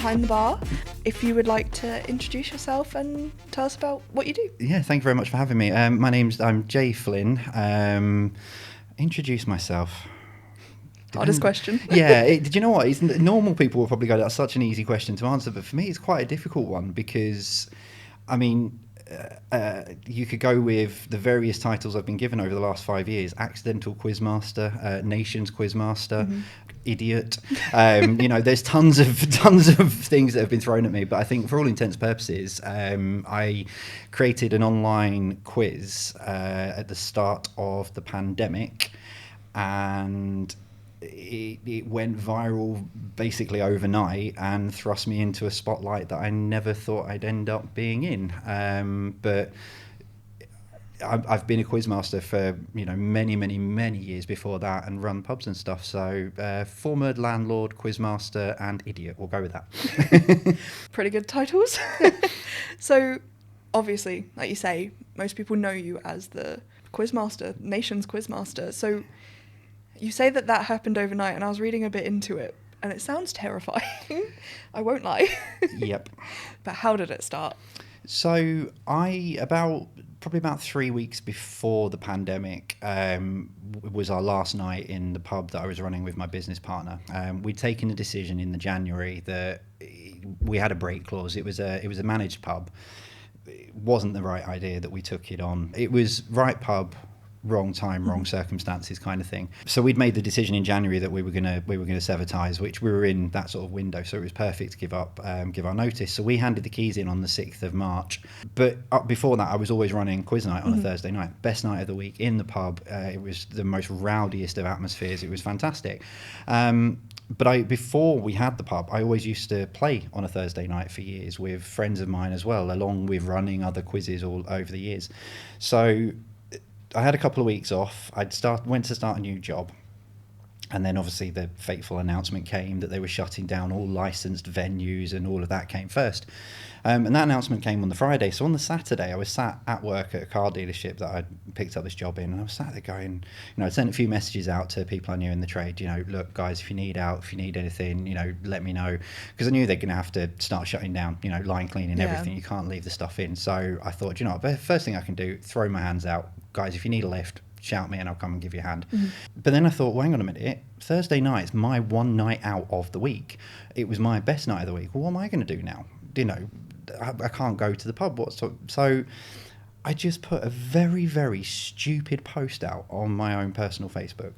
Behind the Bar. If you would like to introduce yourself and tell us about what you do. Yeah, thank you very much for having me. I'm Jay Flynn. Introduce myself. Hardest question. Yeah, did you know what? Normal people will probably go, that's such an easy question to answer, but for me it's quite a difficult one because, I mean, you could go with the various titles I've been given over the last 5 years: accidental quizmaster, nations quizmaster, idiot. There's tons of things that have been thrown at me, but I think for all intents and purposes, I created an online quiz at the start of the pandemic, and it went viral basically overnight and thrust me into a spotlight that I never thought I'd end up being in. But I've been a quizmaster for many years before that, and run pubs and stuff. So former landlord, quizmaster, and idiot. We'll go with that. Pretty good titles. So obviously, like you say, most people know you as the quizmaster, nation's quizmaster. So you say that happened overnight, and I was reading a bit into it, and it sounds terrifying. I won't lie. Yep. But how did it start? So probably about 3 weeks before the pandemic was our last night in the pub that I was running with my business partner. We'd taken a decision in the January that we had a break clause. It was a managed pub. It wasn't the right idea that we took it on. It was right pub, wrong time, wrong circumstances kind of thing. So we'd made the decision in January that we were gonna sever ties, which we were in that sort of window, so it was perfect to give our notice. So we handed the keys in on the 6th of March. But before that, I was always running quiz night on a Thursday night, best night of the week in the pub. It was the most rowdiest of atmospheres. It was fantastic. But before we had the pub, I always used to play on a Thursday night for years with friends of mine as well, along with running other quizzes all over the years. So I had a couple of weeks off. Went to start a new job, and then obviously the fateful announcement came that they were shutting down all licensed venues, and all of that came first. And that announcement came on the Friday. So on the Saturday, I was sat at work at a car dealership that I'd picked up this job in, and I was sat there going, I sent a few messages out to people I knew in the trade, look guys, if you need anything, let me know, because I knew they're going to have to start shutting down, line cleaning, everything. You can't leave the stuff in. So I thought, the first thing I can do, throw my hands out, guys, if you need a lift, shout me and I'll come and give you a hand. But then I thought, well, hang on a minute, Thursday night's my one night out of the week. It was my best night of the week. Well, what am I going to do now? I can't go to the pub. So I just put a very, very stupid post out on my own personal Facebook,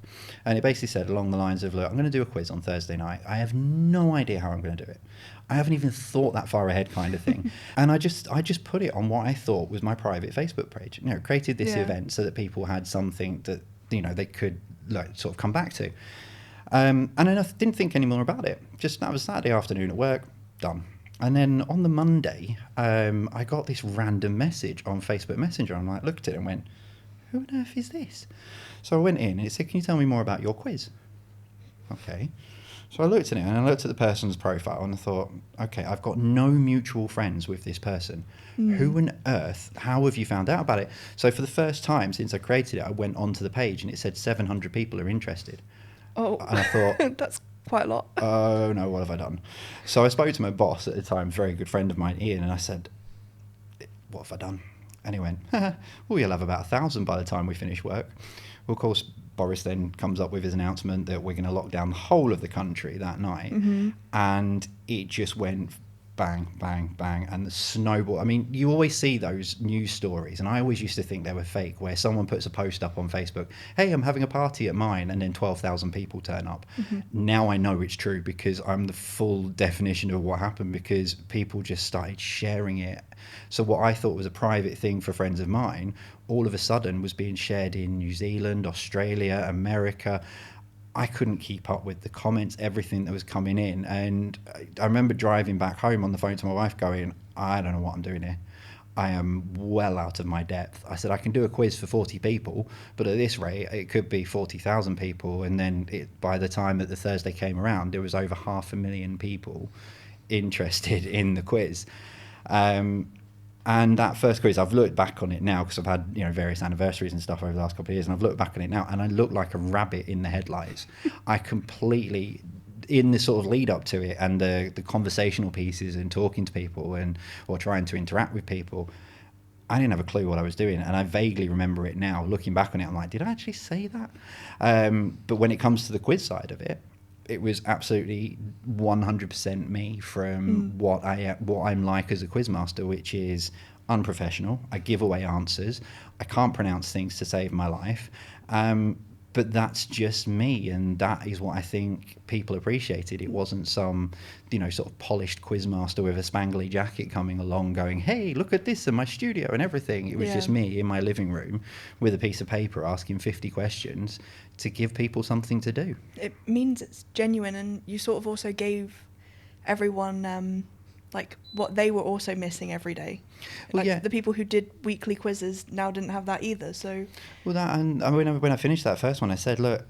and it basically said along the lines of, look, I'm going to do a quiz on Thursday night. I have no idea how I'm going to do it. I haven't even thought that far ahead, kind of thing. And I just put it on what I thought was my private Facebook page. Created this event so that people had something that they could sort of come back to. And then I didn't think any more about it. That was Saturday afternoon at work, done. And then on the Monday, I got this random message on Facebook Messenger. I looked at it and went, who on earth is this? So I went in and it said, can you tell me more about your quiz? Okay. So I looked at it and I looked at the person's profile and I thought, okay, I've got no mutual friends with this person. Who on earth, how have you found out about it? So for the first time since I created it, I went onto the page and it said 700 people are interested. Oh, and I thought, that's quite a lot. Oh no, what have I done? So I spoke to my boss at the time, a very good friend of mine, Ian, and I said, what have I done? And he went, well, you'll have about 1,000 by the time we finish work. Well, of course, Boris then comes up with his announcement that we're going to lock down the whole of the country that night. And it just went bang, bang, bang, and the snowball. I mean, you always see those news stories, and I always used to think they were fake, where someone puts a post up on Facebook, hey, I'm having a party at mine, and then 12,000 people turn up. Now I know it's true because I'm the full definition of what happened, because people just started sharing it. So what I thought was a private thing for friends of mine, all of a sudden was being shared in New Zealand, Australia, America. I couldn't keep up with the comments, everything that was coming in. And I remember driving back home on the phone to my wife going, I don't know what I'm doing here. I am well out of my depth. I said, I can do a quiz for 40 people, but at this rate, it could be 40,000 people. And then by the time that the Thursday came around, there was over 500,000 people interested in the quiz. And that first quiz, I've looked back on it now because I've had various anniversaries and stuff over the last couple of years, and I've looked back on it now, and I look like a rabbit in the headlights. I completely in the sort of lead up to it and the conversational pieces and talking to people or trying to interact with people, I didn't have a clue what I was doing, and I vaguely remember it now. Looking back on it, I'm like, did I actually say that? But when it comes to the quiz side of it, it was absolutely 100% me from what I'm like as a quizmaster, which is unprofessional. I give away answers. I can't pronounce things to save my life. But that's just me, and that is what I think people appreciated. It wasn't some, sort of polished quizmaster with a spangly jacket coming along going, hey, look at this in my studio and everything. It was just me in my living room with a piece of paper asking 50 questions to give people something to do. It means it's genuine, and you sort of also gave everyone like what they were also missing every day. Like the people who did weekly quizzes now didn't have that either. So and when I finished that first one, I said, look,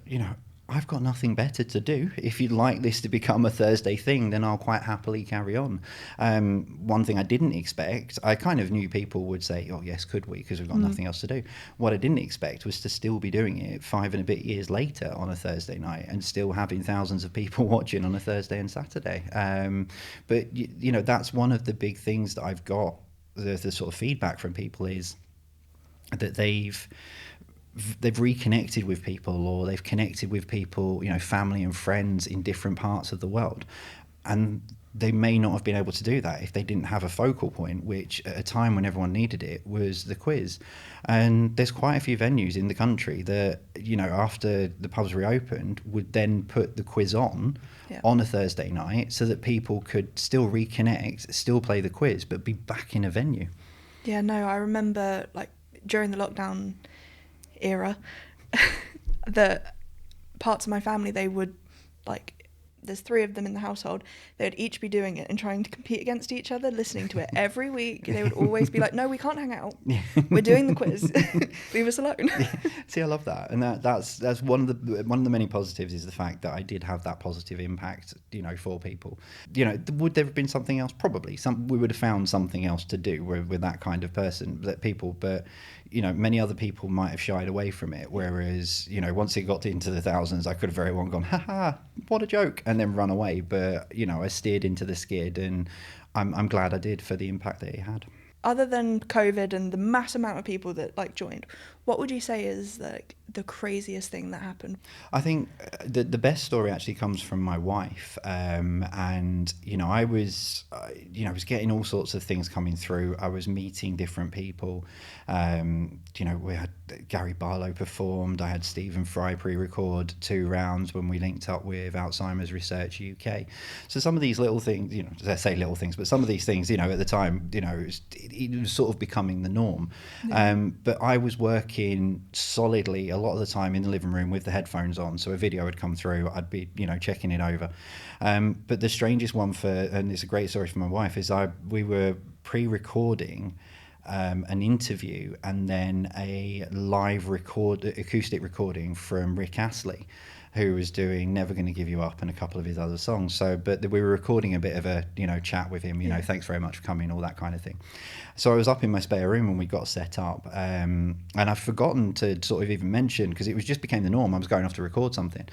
I've got nothing better to do. If you'd like this to become a Thursday thing, then I'll quite happily carry on. One thing I didn't expect, I kind of knew people would say, oh yes, could we, because we've got nothing else to do. What I didn't expect was to still be doing it 5 and a bit years later on a Thursday night and still having thousands of people watching on a Thursday and Saturday. But that's one of the big things that I've got, the sort of feedback from people is that they've reconnected with people, or they've connected with people, family and friends in different parts of the world. And they may not have been able to do that if they didn't have a focal point, which at a time when everyone needed it was the quiz. And there's quite a few venues in the country that, after the pubs reopened, would then put the quiz on a Thursday night so that people could still reconnect, still play the quiz, but be back in a venue. Yeah, no, I remember like during the lockdown era that parts of my family, they would there's 3 of them in the household, they would each be doing it and trying to compete against each other, listening to it every week. They would always be like, no, we can't hang out, we're doing the quiz. Leave us alone. See, I love that, and that's one of the many positives, is the fact that I did have that positive impact for people. Would there have been something else? Probably we would have found something else to do with that kind of person, but many other people might have shied away from it, whereas once it got into the thousands, I could have very well gone, haha, what a joke, and then run away. But I steered into the skid, and I'm glad I did for the impact that it had. Other than COVID and the mass amount of people that joined, what would you say is the craziest thing that happened? I think the best story actually comes from my wife, and I was getting all sorts of things coming through. I was meeting different people. We had Gary Barlow performed. I had Stephen Fry pre-record 2 rounds when we linked up with Alzheimer's Research UK. So some of these little things, I say little things, but some of these things, at the time, it was sort of becoming the norm. Yeah. But I was working solidly a lot of the time in the living room with the headphones on, so a video would come through, I'd be checking it over. But the strangest one and it's a great story for my wife, is we were pre-recording an interview and then a live acoustic recording from Rick Astley, who was doing Never Gonna Give You Up and a couple of his other songs. But we were recording a bit of a, chat with him, thanks very much for coming, all that kind of thing. So I was up in my spare room when we got set up, and I've forgotten to sort of even mention, because it just became the norm, I was going off to record something.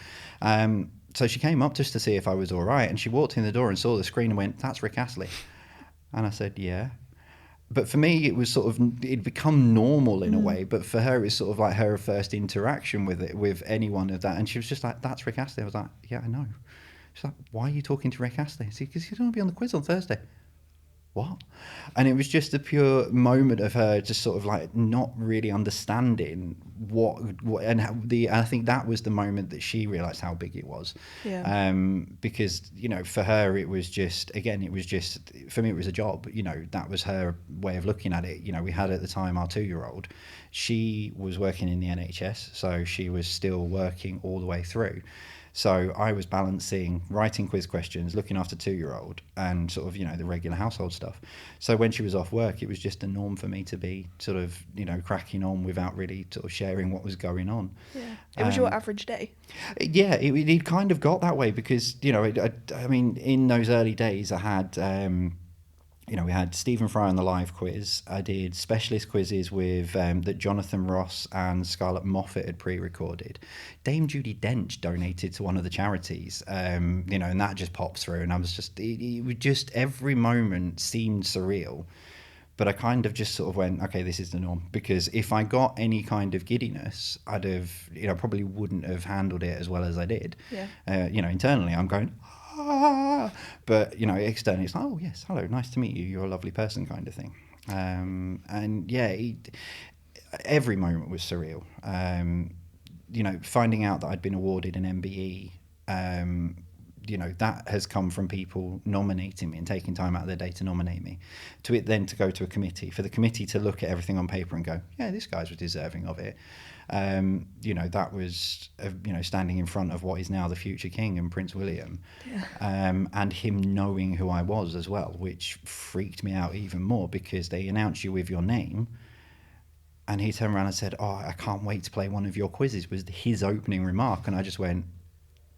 So she came up just to see if I was all right, and she walked in the door and saw the screen and went, that's Rick Astley. And I said, yeah. But for me, it was sort of, it'd become normal in a way, but for her, it was sort of like her first interaction with anyone of that. And she was just like, that's Rick Astley. I was like, yeah, I know. She's like, why are you talking to Rick Astley? I said, because he's going to be on the quiz on Thursday. What? And it was just a pure moment of her just sort of like not really understanding what and how I think that was the moment that she realized how big it was. Yeah. Because for her it was just, again, for me it was a job. That was her way of looking at it. We had at the time our 2-year-old. She was working in the NHS, so she was still working all the way through. So I was balancing writing quiz questions, looking after 2-year-old, and sort of, the regular household stuff. So when she was off work, it was just a norm for me to be sort of, cracking on without really sort of sharing what was going on. Yeah. It was your average day. Yeah, it kind of got that way because, I mean, in those early days I had... we had Stephen Fry on the live quiz. I did specialist quizzes with that Jonathan Ross and Scarlett Moffat had pre-recorded. Dame Judi Dench donated to one of the charities, and that just popped through, and I was just, it was just, every moment seemed surreal. But I kind of just sort of went, okay, this is the norm. Because if I got any kind of giddiness, I'd have, probably wouldn't have handled it as well as I did. Yeah. Internally, I'm going, ah. But, externally, it's like, oh, yes, hello, nice to meet you. You're a lovely person, kind of thing. And yeah, every moment was surreal. Finding out that I'd been awarded an MBE, that has come from people nominating me and taking time out of their day to nominate me, to it then to go to a committee, for the committee to look at everything on paper and go, yeah, this guy's deserving of it. That was, standing in front of what is now the future king and Prince William, and him knowing who I was as well, which freaked me out even more, because they announce you with your name. And he turned around and said, oh, I can't wait to play one of your quizzes, was his opening remark. And I just went,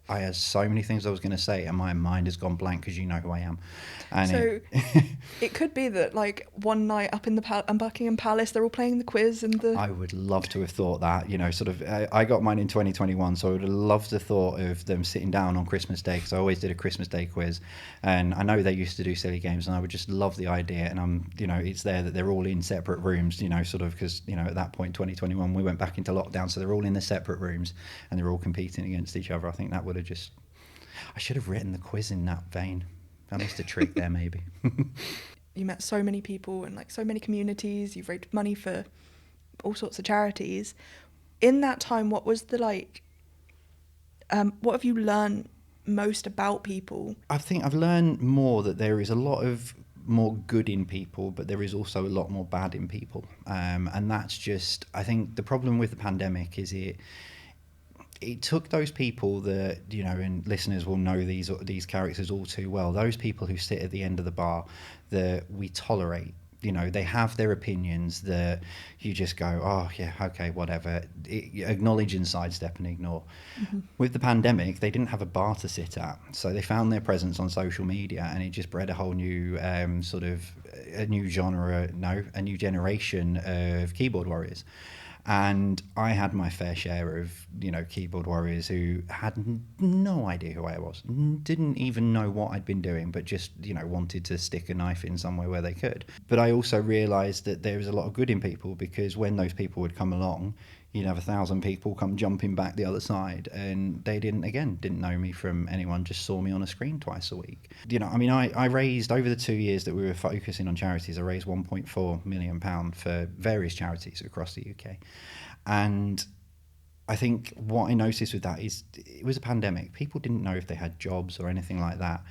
I had so many things I was going to say, and my mind has gone blank, because you know who I am. And so it could be that, like, one night up in the Buckingham Palace, they're all playing the quiz and the... I would love to have thought that, I got mine in 2021, so I would have loved the thought of them sitting down on Christmas Day, because I always did a Christmas Day quiz, and I know they used to do silly games, and I would just love the idea. And it's there that they're all in separate rooms, because at that point, 2021, we went back into lockdown, so they're all in the separate rooms and they're all competing against each other. I think that would have just... I should have written the quiz in that vein. I missed a trick there, maybe. You met so many people and, like, so many communities. You've raised money for all sorts of charities. In that time, what was the, what have you learned most about people? I think I've learned more that there is a lot of more good in people, but there is also a lot more bad in people. And that's just, I think the problem with the pandemic is it took those people that, and listeners will know these characters all too well, those people who sit at the end of the bar that we tolerate. They have their opinions that you just go, oh, yeah, okay, whatever. Acknowledge and sidestep and ignore. Mm-hmm. With the pandemic, they didn't have a bar to sit at. So they found their presence on social media, and it just bred a whole new a new genre, a new generation of keyboard warriors. And I had my fair share of, keyboard warriors who had no idea who I was, didn't even know what I'd been doing, but just, wanted to stick a knife in somewhere where they could. But I also realised that there was a lot of good in people, because when those people would come along, you'd have 1,000 people come jumping back the other side, and they didn't know me from anyone, just saw me on a screen twice a week. I raised, over the 2 years that we were focusing on charities, I raised £1.4 million for various charities across the UK. And I think what I noticed with that is it was a pandemic. People didn't know if they had jobs or anything like that.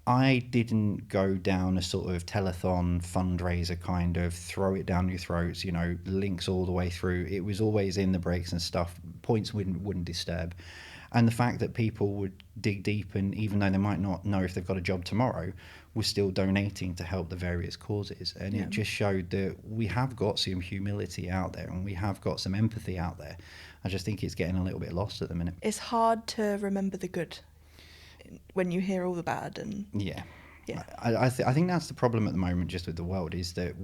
I didn't go down a sort of telethon fundraiser kind of throw it down your throats, links all the way through. It was always in the breaks and stuff. Points wouldn't disturb. And the fact that people would dig deep, and even though they might not know if they've got a job tomorrow, were still donating to help the various causes. And it just showed that we have got some humility out there, and we have got some empathy out there. I just think it's getting a little bit lost at the minute. It's hard to remember the good when you hear all the bad. And yeah. I think that's the problem at the moment, just with the world, is that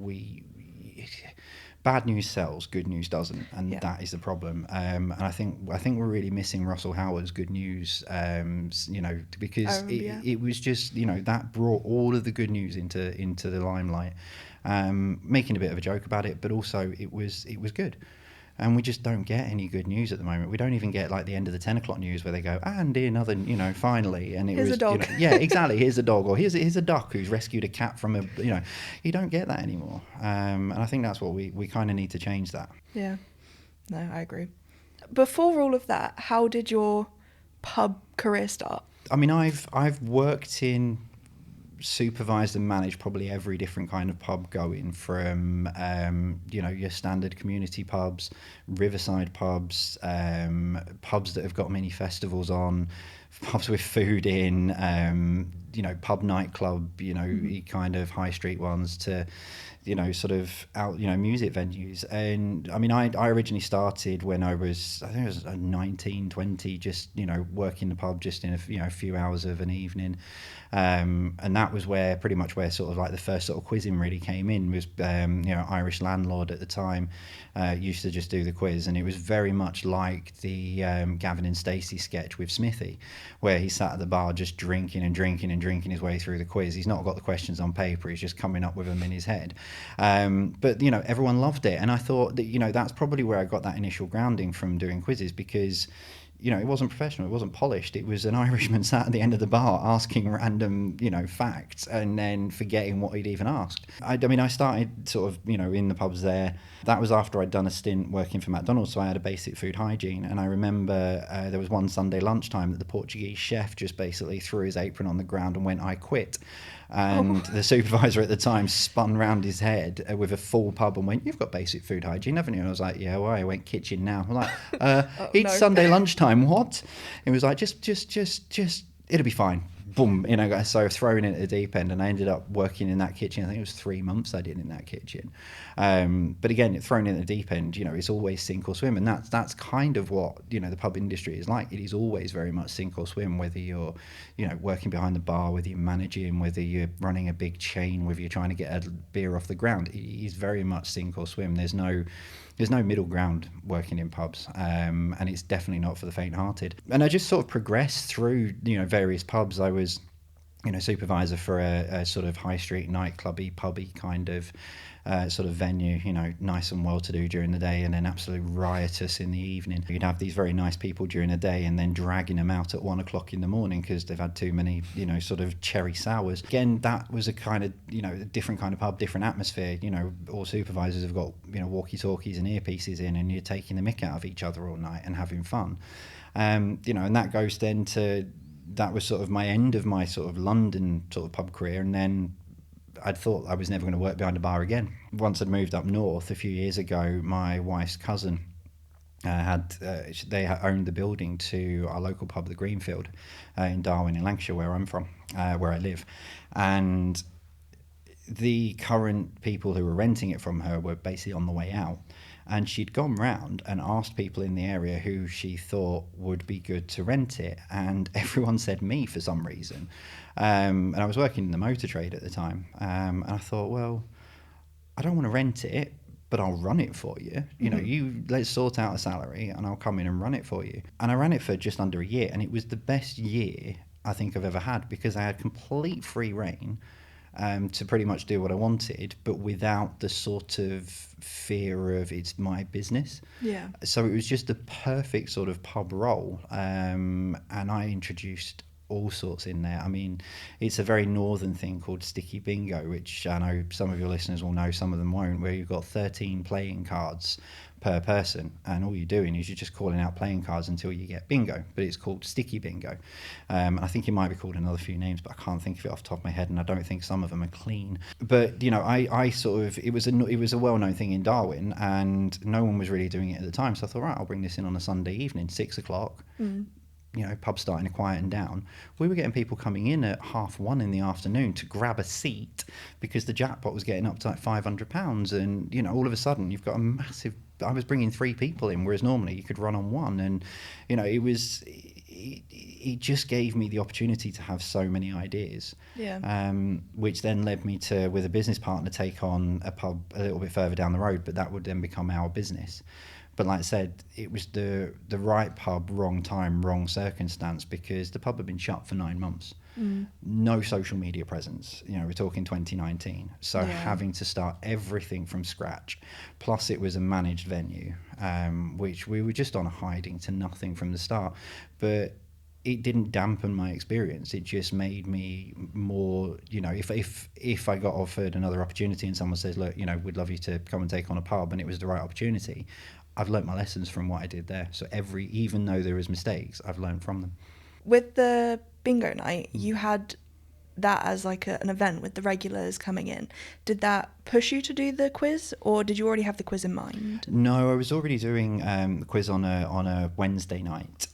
bad news sells, good news doesn't, and that is the problem. And I think we're really missing Russell Howard's good news, because it was just, that brought all of the good news into the limelight, making a bit of a joke about it, but also it was good. And we just don't get any good news at the moment. We don't even get, like, the end of the 10 o'clock news where they go, and another, finally. And here's a dog. Yeah, exactly. Here's a dog. Or here's a duck who's rescued a cat from you don't get that anymore. And I think that's what we kind of need to change that. Yeah. No, I agree. Before all of that, how did your pub career start? I mean, I've worked in, supervised and managed probably every different kind of pub going, from your standard community pubs, riverside pubs, pubs that have got mini festivals on, pubs with food in, pub nightclub, kind of high street ones, to sort of out, music venues. And I mean, I originally started when I think it was 19, 20, just, working the pub just in a few hours of an evening. And that was pretty much where sort of like the first sort of quizzing really came in. Was Irish landlord at the time used to just do the quiz, and it was very much like the Gavin and Stacey sketch with Smithy, where he sat at the bar just drinking his way through the quiz. He's not got the questions on paper, he's just coming up with them in his head. But everyone loved it, and I thought that that's probably where I got that initial grounding from doing quizzes, because it wasn't professional, it wasn't polished. It was an Irishman sat at the end of the bar asking random, facts, and then forgetting what he'd even asked. I started sort of, in the pubs there. That was after I'd done a stint working for McDonald's, so I had a basic food hygiene. And I remember there was one Sunday lunchtime that the Portuguese chef just basically threw his apron on the ground and went, "I quit." And the supervisor at the time spun round his head with a full pub and went, "You've got basic food hygiene, haven't you?" And I was like, "Yeah, why?" I went, "Kitchen now." I'm like, "It's no. Sunday lunchtime, what?" It was like, just, it'll be fine. Boom, so thrown in at the deep end, and I ended up working in that kitchen. I think it was 3 months I did in that kitchen. But again, thrown in at the deep end, it's always sink or swim, and that's kind of what the pub industry is like. It is always very much sink or swim, whether you're working behind the bar, whether you're managing, whether you're running a big chain, whether you're trying to get a beer off the ground. It is very much sink or swim. There's no middle ground working in pubs, and it's definitely not for the faint-hearted. And I just sort of progressed through various pubs. I was supervisor for a sort of high street nightclubby pubby kind of sort of venue, nice and well to do during the day, and then absolutely riotous in the evening. You'd have these very nice people during the day and then dragging them out at 1 o'clock in the morning because they've had too many sort of cherry sours. Again, that was a kind of a different kind of pub, different atmosphere. All supervisors have got walkie-talkies and earpieces in, and you're taking the mick out of each other all night and having fun. And that goes then to, that was sort of my end of my sort of London sort of pub career. And then I'd thought I was never going to work behind a bar again. Once I'd moved up north a few years ago, my wife's cousin they owned the building to our local pub, the Greenfield, in Darwin in Lancashire, where I'm from, where I live. And the current people who were renting it from her were basically on the way out. And she'd gone round and asked people in the area who she thought would be good to rent it, and everyone said me for some reason. And I was working in the motor trade at the time, and I thought, well, I don't want to rent it, but I'll run it for you. Let's sort out a salary and I'll come in and run it for you. And I ran it for just under a year, and it was the best year I think I've ever had, because I had complete free reign to pretty much do what I wanted, but without the sort of fear of it's my business. Yeah. So it was just the perfect sort of pub role, and I introduced all sorts in there. I mean, it's a very northern thing called sticky bingo, which I know some of your listeners will know, some of them won't, where you've got 13 playing cards per person, and all you're doing is you're just calling out playing cards until you get bingo, but it's called sticky bingo. I think it might be called another few names, but I can't think of it off the top of my head, and I don't think some of them are clean. But I sort of, it was a well-known thing in Darwin, and no one was really doing it at the time, so I thought, right, I'll bring this in on a Sunday evening, 6 o'clock. Pub starting to quieten down. We were getting people coming in at 1:30 in the afternoon to grab a seat because the jackpot was getting up to like £500, and all of a sudden you've got a massive. I was bringing 3 people in, whereas normally you could run on one, and it just gave me the opportunity to have so many ideas. Yeah. Which then led me to, with a business partner, take on a pub a little bit further down the road, but that would then become our business. But like I said, it was the right pub, wrong time, wrong circumstance, because the pub had been shut for 9 months. No social media presence. We're talking 2019. So having to start everything from scratch. Plus it was a managed venue, which we were just on a hiding to nothing from the start. But it didn't dampen my experience. It just made me more, if I got offered another opportunity and someone says, look, we'd love you to come and take on a pub, and it was the right opportunity, I've learnt my lessons from what I did there. So even though there was mistakes, I've learned from them. With the bingo night, you had that as like an event with the regulars coming in. Did that push you to do the quiz, or did you already have the quiz in mind? No, I was already doing the quiz on a Wednesday night.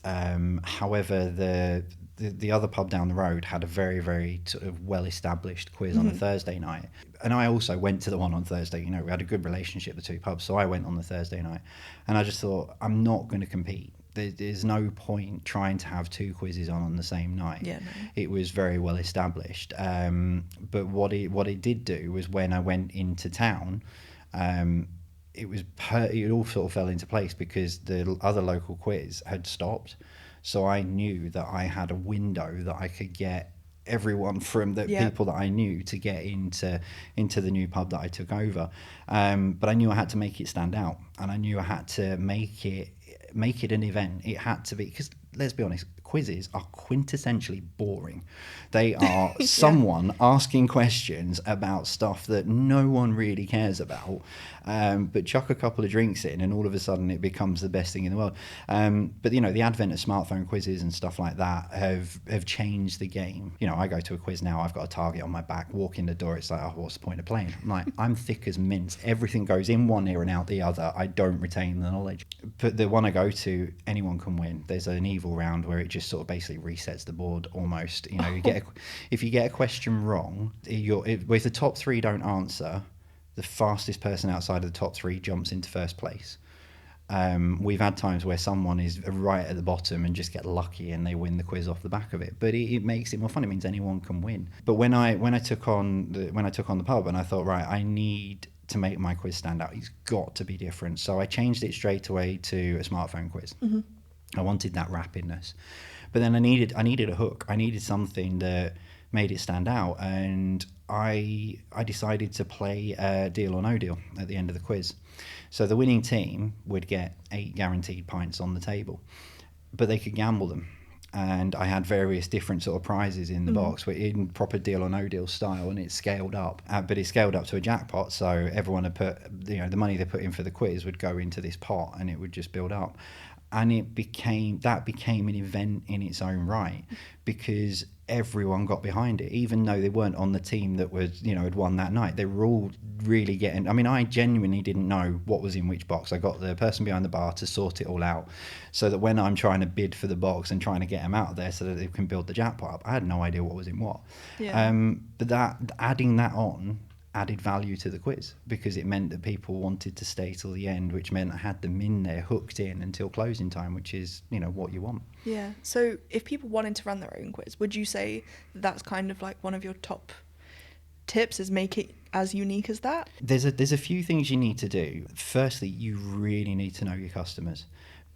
However, the other pub down the road had a very, very sort of well-established quiz on a Thursday night. And I also went to the one on Thursday. We had a good relationship, the two pubs. So I went on the Thursday night. And I just thought, I'm not going to compete. There's no point trying to have two quizzes on the same night. Yeah, no. It was very well established. But what it did do was when I went into town, it all sort of fell into place because the other local quiz had stopped. So I knew that I had a window that I could get everyone from the people that I knew to get into the new pub that I took over. But I knew I had to make it stand out, and I knew I had to make it an event. It had to be, because let's be honest, quizzes are quintessentially boring. They are someone asking questions about stuff that no one really cares about, but chuck a couple of drinks in and all of a sudden it becomes the best thing in the world. But the advent of smartphone quizzes and stuff like that have changed the game. I go to a quiz now, I've got a target on my back, walk in the door, it's like, oh, what's the point of playing? I'm thick as mince. Everything goes in one ear and out the other. I don't retain the knowledge. But the one I go to, anyone can win. There's an evil round where it just sort of basically resets the board almost. If you get a question wrong, if the top three don't answer, the fastest person outside of the top three jumps into first place. We've had times where someone is right at the bottom and just get lucky and they win the quiz off the back of it. But it makes it more fun. It means anyone can win. But when I took on the pub, and I thought, right, I need to make my quiz stand out. It's got to be different. So I changed it straight away to a smartphone quiz. Mm-hmm. I wanted that rapidness. But then I needed a hook. I needed something that made it stand out, and I decided to play Deal or No Deal at the end of the quiz. So the winning team would get 8 guaranteed pints on the table, but they could gamble them. And I had various different sort of prizes in the box, in proper Deal or No Deal style, and it's scaled up. But it's scaled up to a jackpot, so everyone had put, the money they put in for the quiz would go into this pot, and it would just build up. And it became an event in its own right, because everyone got behind it, even though they weren't on the team that was, had won that night. They were all really getting. I mean, I genuinely didn't know what was in which box. I got the person behind the bar to sort it all out, so that when I'm trying to bid for the box and trying to get them out of there so that they can build the jackpot up, I had no idea what was in what. Yeah. But adding that on added value to the quiz, because it meant that people wanted to stay till the end, which meant I had them in there hooked in until closing time, which is what you want. Yeah. So if people wanted to run their own quiz, would you say that's kind of like one of your top tips, is make it as unique as that? There's a few things you need to do. Firstly, you really need to know your customers,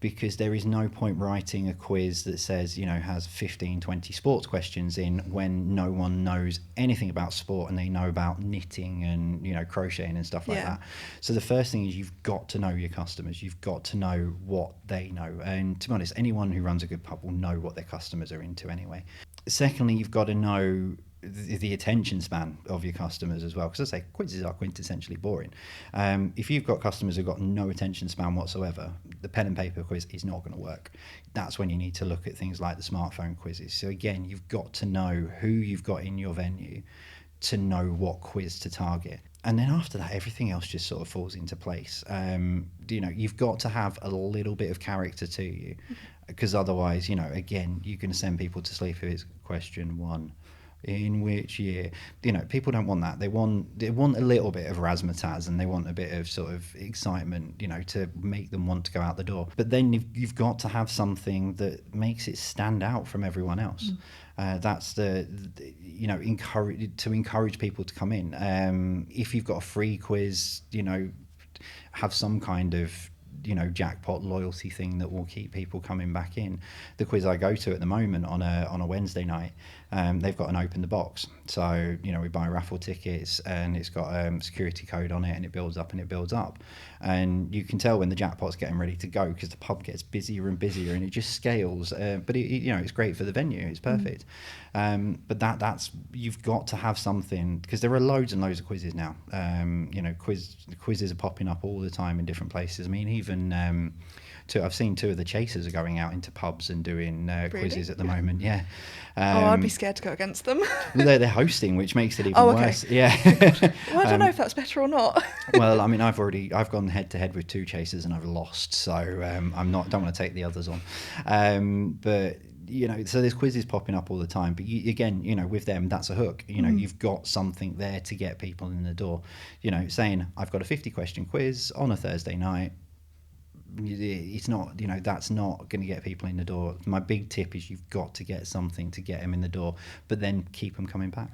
because there is no point writing a quiz that says, has 15, 20 sports questions in, when no one knows anything about sport and they know about knitting and, crocheting and stuff like that. So the first thing is you've got to know your customers. You've got to know what they know. And to be honest, anyone who runs a good pub will know what their customers are into anyway. Secondly, you've got to know the attention span of your customers as well, because I say quizzes are quintessentially boring. If you've got customers who've got no attention span whatsoever, the pen and paper quiz is not going to work. That's when you need to look at things like the smartphone quizzes. So again, you've got to know who you've got in your venue to know what quiz to target. And then after that, everything else just sort of falls into place. You've got to have a little bit of character to you, because otherwise, again, you're going to send people to sleep if it's question 1. In which year? People don't want that. They want a little bit of razzmatazz, and they want a bit of sort of excitement, to make them want to go out the door. But then you've got to have something that makes it stand out from everyone else. That's encourage people to come in. If you've got a free quiz, have some kind of jackpot loyalty thing that will keep people coming back in. The quiz I go to at the moment on a Wednesday night, they've got an open the box. So we buy raffle tickets, and it's got a security code on it, and it builds up and it builds up, and you can tell when the jackpot's getting ready to go, because the pub gets busier and busier, and it just scales. But it's great for the venue. It's perfect. But that's you've got to have something, because there are loads and loads of quizzes now. Quizzes are popping up all the time in different places. I mean, even I've seen 2 of the chasers are going out into pubs and doing quizzes at the moment. Yeah. I'd be scared to go against them. They're hosting, which makes it even worse. Yeah. Well, I don't know if that's better or not. Well, I mean, I've gone head to head with 2 chasers and I've lost, so don't want to take the others on. But so there's quizzes popping up all the time, but again, with them, that's a hook. You've got something there to get people in the door. Saying I've got a 50 question quiz on a Thursday night, it's not, that's not going to get people in the door. My big tip is you've got to get something to get them in the door, but then keep them coming back.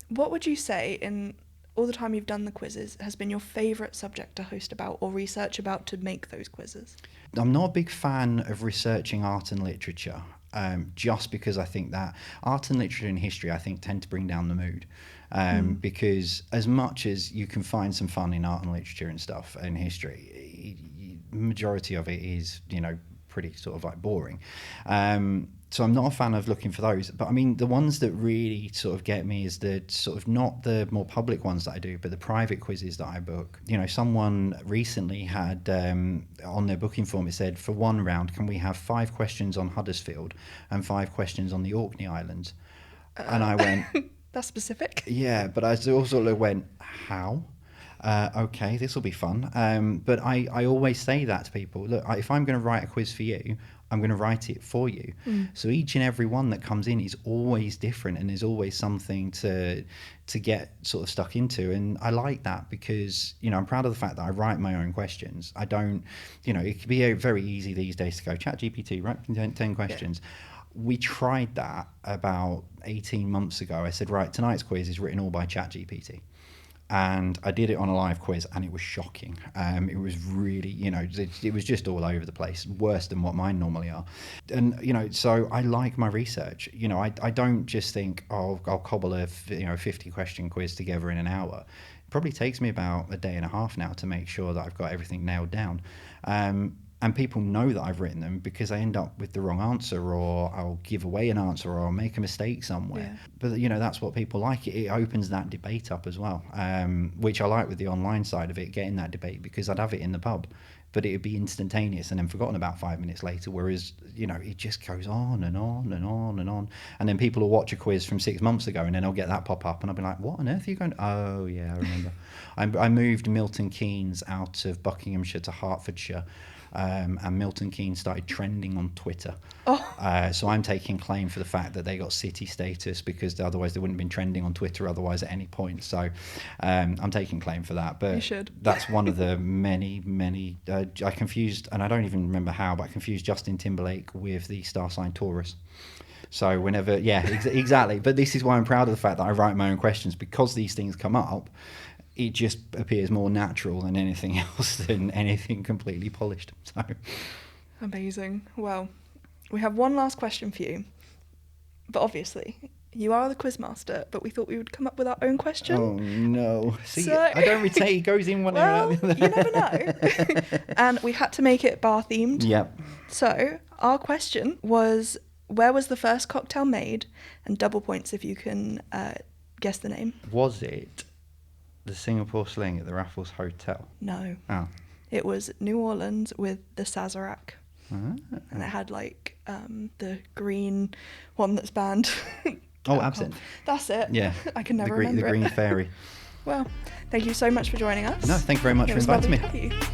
What would you say, in all the time you've done the quizzes, has been your favourite subject to host about or research about to make those quizzes? I'm not a big fan of researching art and literature, just because I think that art and literature and history, I think, tend to bring down the mood. Because as much as you can find some fun in art and literature and stuff and history, majority of it is, pretty sort of like boring. So I'm not a fan of looking for those. But I mean, the ones that really sort of get me is the sort of not the more public ones that I do, but the private quizzes that I book. Someone recently had on their booking form, it said, for one round, can we have 5 questions on Huddersfield and 5 questions on the Orkney Islands? And I went... That's specific. Yeah, but I also went, how? Okay, this will be fun. But I always say that to people. Look, if I'm going to write a quiz for you, I'm going to write it for you. So each and every one that comes in is always different, and there's always something to get sort of stuck into. And I like that because, I'm proud of the fact that I write my own questions. I don't, it can be very easy these days to go, ChatGPT, write 10 questions. Yeah. We tried that about 18 months ago. I said, right, tonight's quiz is written all by ChatGPT. And I did it on a live quiz, and it was shocking. It was really, it was just all over the place, worse than what mine normally are. And, so I like my research. I don't just think, I'll cobble a 50 question quiz together in an hour. It probably takes me about a day and a half now to make sure that I've got everything nailed down. And people know that I've written them because I end up with the wrong answer, or I'll give away an answer, or I'll make a mistake somewhere. Yeah. But, that's what people like. It opens that debate up as well, which I like with the online side of it, getting that debate, because I'd have it in the pub, but it would be instantaneous and then forgotten about 5 minutes later, whereas, it just goes on and on and on and on. And then people will watch a quiz from 6 months ago, and then I'll get that pop up, and I'll be like, what on earth are you going? Oh, yeah, I remember. I moved Milton Keynes out of Buckinghamshire to Hertfordshire. And Milton Keynes started trending on Twitter. So I'm taking claim for the fact that they got city status, because otherwise they wouldn't have been trending on Twitter otherwise at any point. So I'm taking claim for that. But you should. That's one of the many, I confused, and I don't even remember how, but I confused Justin Timberlake with the star sign Taurus. So whenever, exactly. But this is why I'm proud of the fact that I write my own questions, because these things come up. It just appears more natural than anything else, than anything completely polished. So amazing. Well, we have one last question for you. But obviously, you are the quizmaster, but we thought we would come up with our own question. Oh, no. See, I don't retain. It goes in one ear out the other. You never know. And we had to make it bar-themed. Yep. So our question was, where was the first cocktail made? And double points if you can guess the name. Was it the Singapore Sling at the Raffles Hotel? No. Oh. It was New Orleans with the Sazerac. And it had like the green one that's banned. Oh, absinthe. That's it. Yeah. I can never remember the green fairy. Well, thank you so much for joining us. No, thank you very much for inviting me. It was lovely to have you.